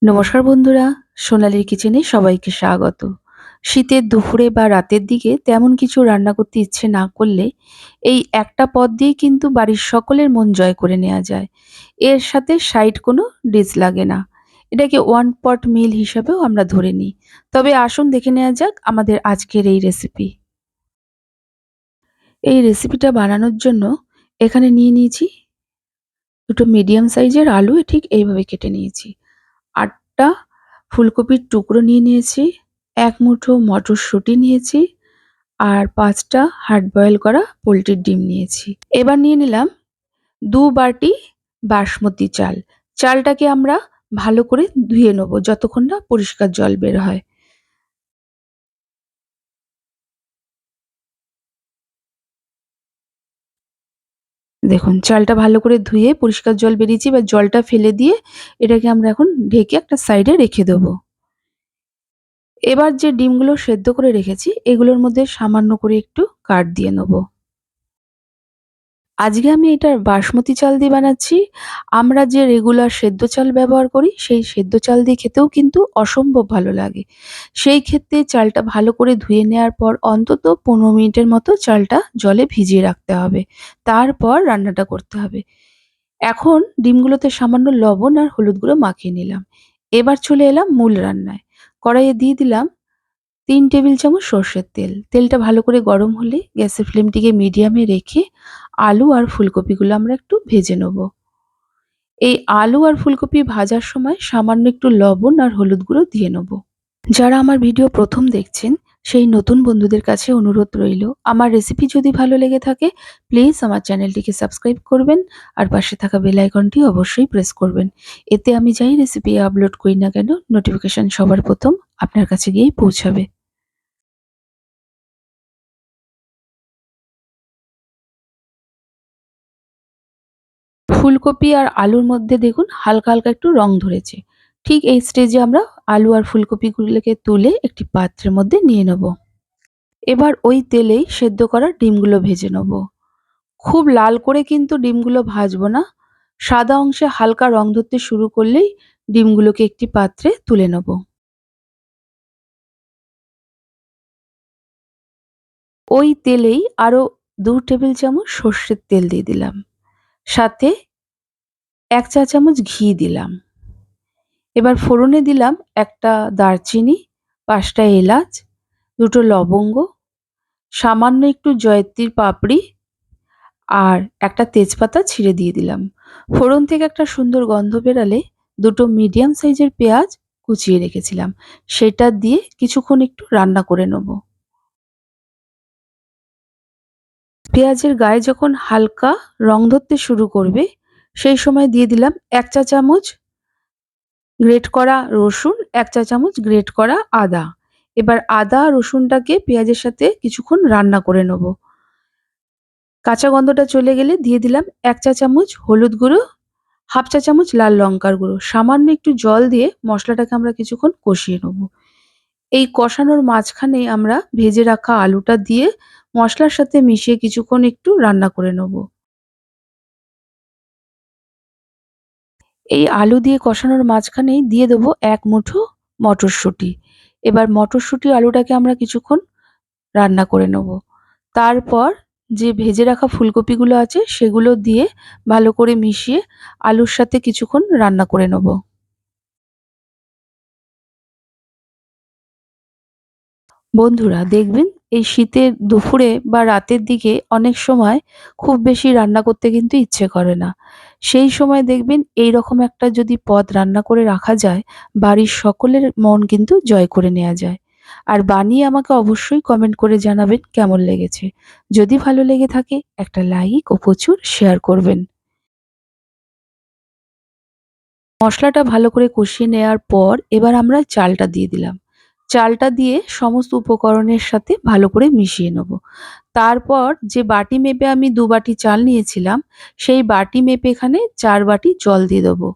নমস্কার বন্ধুরা, সোনালীর কিচেনে সবাইকে স্বাগত। শীতের দুপুরে বা রাতের দিকে তেমন কিছু রান্না করতে ইচ্ছে না করলে এই একটা পদ দিয়েই কিন্তু বাড়ির সকলের মন জয় করে নেওয়া যায়। এর সাথে সাইড কোনো ডিশ লাগে না। এটাকে ওয়ান পট মিল হিসাবেও আমরা ধরে নিই। তবে আসুন দেখে নেওয়া যাক আমাদের আজকের এই রেসিপি। এই রেসিপিটা বানানোর জন্য এখানে নিয়ে নিয়েছি দুটো মিডিয়াম সাইজের আলু, ঠিক এইভাবে কেটে নিয়েছি। ৮টা ফুলকপির টুকরো নিয়ে নিয়েছি, ১ মুঠো মটরশুঁটি নিয়েছি, আর ৫টা হার্ড বয়েল করা পোল্ট্রির ডিম নিয়েছি। এবার নিয়ে নিলাম ২ বাটি বাসমতি চাল। চালটাকে আমরা ভালো করে ধুয়ে নেব যতক্ষণ না পরিষ্কার জল বের হয়। দেখুন চালটা ভালো করে ধুয়ে পরিষ্কার জল বেরিয়েছে, এবার জলটা ফেলে দিয়ে এটাকে আমরা এখন ঢেকে একটা সাইডে রেখে দেবো। এবার যে ডিমগুলো সেদ্ধ করে রেখেছি এগুলোর মধ্যে সামান্য করে একটু কাট দিয়ে নেব। আজকে আমি এটা বাসমতি চাল দিয়ে বানাচ্ছি। আমরা যে রেগুলার সেদ্ধ চাল ব্যবহার করি সেই সেদ্ধ চাল দিয়ে খেতেও কিন্তু অসম্ভব ভালো লাগে। সেই ক্ষেত্রে চালটা ভালো করে ধুয়ে নেওয়ার পর অন্তত ১৫ মিনিটের মতো চালটা জলে ভিজিয়ে রাখতে হবে। তারপর রান্নাটা করতে হবে। এখন ডিমগুলোতে সামান্য লবণ আর হলুদ গুঁড়ো মাখিয়ে নিলাম। এবার চলে এলাম মূল রান্নায়। কড়াইয়ে দিয়ে দিলাম ৩ টেবিল চামচ সর্ষের তেল। তেলটা ভালো করে গরম হলে গ্যাসের ফ্লেমটিকে মিডিয়ামে রেখে আলু আর ফুলকপিগুলো আমরা একটু ভেজে নেব। এই আলু আর ফুলকপি ভাজার সময় সামান্য একটু লবণ আর হলুদ গুঁড়ো দিয়ে নেব। যারা আমার ভিডিও প্রথম দেখছেন সেই নতুন বন্ধুদের কাছে অনুরোধ রইল, আমার রেসিপি যদি ভালো লেগে থাকে প্লিজ আমার চ্যানেলটিকে সাবস্ক্রাইব করবেন আর পাশে থাকা বেল আইকনটি অবশ্যই প্রেস করবেন। এতে আমি যাই রেসিপি আপলোড করি না কেন নোটিফিকেশন সবার প্রথম আপনার কাছে গিয়েই পৌঁছাবে। ফুলকপি আর আলুর মধ্যে দেখুন হালকা, হালকা একটু রং ধরেছে। ঠিক এই স্টেজে আমরা আলু আর ফুলকপিগুলোকে তুলে একটি পাত্রের মধ্যে নিয়ে নেব। এবার ওই তেলেই সেদ্ধ করা ডিমগুলো ভেজে নেব। খুব লাল করে কিন্তু ডিমগুলো ভাজবো না। সাদা অংশে হালকা রং ধরতে শুরু করলেই ডিমগুলোকে একটি পাত্রে তুলে নেব। ওই তেলেই আরো ২ টেবিল চামচ সর্ষের তেল দিয়ে দিলাম। সাথে ১ চা চামচ ঘি দিলাম। এবার ফোড়নে দিলাম একটা দারচিনি, ৫টা এলাচ, ২টো লবঙ্গ, সামান্য একটু জয়িত্রীর পাপড়ি আর একটা তেজপাতা ছিঁড়ে দিয়ে দিলাম। ফোড়ন থেকে একটা সুন্দর গন্ধ বেরালে ২টো মিডিয়াম সাইজের পেঁয়াজ কুচিয়ে রেখেছিলাম সেটা দিয়ে কিছুক্ষণ একটু রান্না করে নেব। পেঁয়াজের গায়ে যখন হালকা রং ধরতে শুরু করবে সেই সময় দিয়ে দিলাম ১ চা চামচ গ্রেট করা রসুন, ১ চা চামচ গ্রেট করা আদা। এবার আদা রসুনটাকে পেঁয়াজের সাথে কিছুক্ষণ রান্না করে নেব। কাঁচা গন্ধটা চলে গেলে দিয়ে দিলাম ১ চা চামচ হলুদ গুঁড়ো, ১/২ চা চামচ লাল লঙ্কার গুঁড়ো। সামান্য একটু জল দিয়ে মশলাটাকে আমরা কিছুক্ষণ কষিয়ে নেব। এই কষানোর মাঝখানে আমরা ভেজে রাখা আলুটা দিয়ে মশলার সাথে মিশিয়ে কিছুক্ষণ একটু রান্না করে নেব। এই আলু দিয়ে কষানোর মাঝখানেই দিয়ে দেবো ১ মুঠো মটরশুঁটি। এবার মটরশুঁটি আলুটাকে আমরা কিছুক্ষণ রান্না করে নেব। তারপর যে ভেজে রাখা ফুলকপিগুলো আছে সেগুলো দিয়ে ভালো করে মিশিয়ে আলুর সাথে কিছুক্ষণ রান্না করে নেব। বন্ধুরা দেখবেন এই শীতের দুপুরে বা রাতের দিকে অনেক সময় খুব বেশি রান্না করতে কিন্তু ইচ্ছে করে না। সেই সময় দেখবেন এইরকম একটা যদি পদ রান্না করে রাখা যায়, বাড়ির সকলের মন কিন্তু জয় করে নেয়া যায়। আর বানিয়ে আমাকে অবশ্যই কমেন্ট করে জানাবেন কেমন লেগেছে। যদি ভালো লেগে থাকে একটা লাইক ও প্রচুর শেয়ার করবেন। মশলাটা ভালো করে কষিয়ে নেওয়ার পর এবার আমরা চালটা দিয়ে দিলাম। চালটা দিয়ে সমস্ত উপকরণের সাথে ভালো করে মিশিয়ে নেব। তারপর যে বাটি মেপে আমি ২ বাটি চাল নিয়েছিলাম, সেই বাটি মেপে এখানে ৪ বাটি জল দিয়ে দেবো।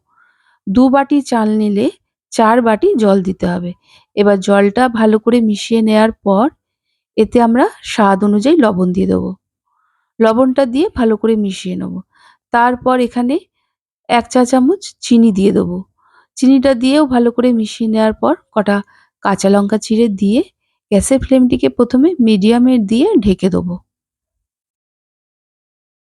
২ বাটি চাল নিলে ৪ বাটি জল দিতে হবে। এবার জলটা ভালো করে মিশিয়ে নেয়ার পর এতে আমরা স্বাদ অনুযায়ী লবণ দিয়ে দেবো। লবণটা দিয়ে ভালো করে মিশিয়ে নেব। তারপর এখানে ১ চা চামচ চিনি দিয়ে দেবো। চিনিটা দিয়েও ভালো করে মিশিয়ে নেওয়ার পর কটা কাঁচা লঙ্কা চিড়ে দিয়ে গ্যাসের ফ্লেমটিকে প্রথমে মিডিয়ামে দিয়ে ঢেকে দেবো।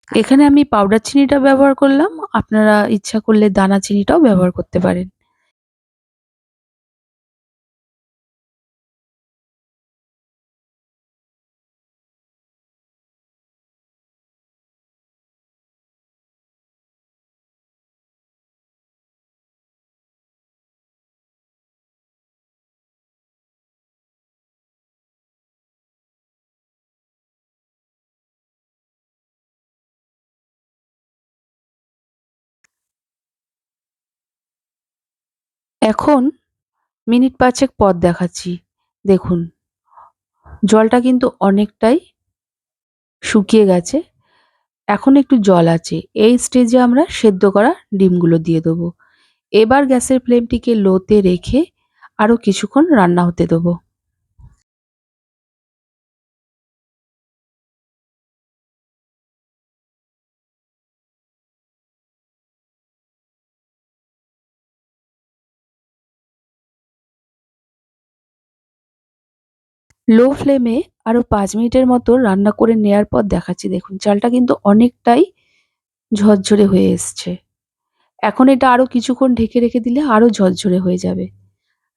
এখানে আমি পাউডার চিনিটা ব্যবহার করলাম। আপনারা ইচ্ছা করলে দানা চিনিটাও ব্যবহার করতে পারেন। এখন মিনিট ৫ পর দেখাচ্ছি। দেখুন, জলটা কিন্তু অনেকটাই শুকিয়ে গেছে। এখন একটু জল আছে। এই স্টেজে আমরা সেদ্ধ করা ডিমগুলো দিয়ে দেবো। এবার গ্যাসের ফ্লেমটিকে লোতে রেখে আরো কিছুক্ষণ রান্না হতে দেবো। লো ফ্লেমে আরো ৫ মিনিটের মতো রান্না করে নেয়ার পর দেখাচ্ছি। দেখুন, চালটা কিন্তু অনেকটাই ঝরঝরে হয়ে এসছে। এখন এটা আরো কিছুক্ষণ ঢেকে রেখে দিলে আরো ঝরঝরে হয়ে যাবে।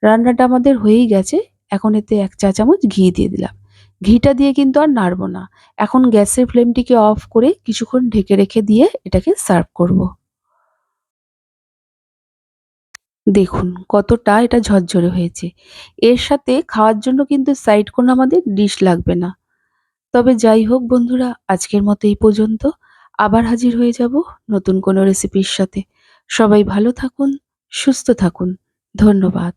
রান্নাটা আমাদের হয়েই গেছে। এখন এতে ১ চা চামচ ঘি দিয়ে দিলাম। ঘিটা দিয়ে কিন্তু আর নাড়ব না। এখন গ্যাসের ফ্লেমটিকে অফ করে কিছুক্ষণ ঢেকে রেখে দিয়ে এটাকে সার্ভ করব। দেখুন কতটা এটা ঝরঝরে হয়েছে। এর সাথে খাওয়ার জন্য কিন্তু সাইড কোনো আমাদের ডিশ লাগবে না। তবে যাই হোক বন্ধুরা, আজকের মতো এই পর্যন্ত। আবার হাজির হয়ে যাব নতুন কোনো রেসিপির সাথে। সবাই ভালো থাকুন, সুস্থ থাকুন। ধন্যবাদ।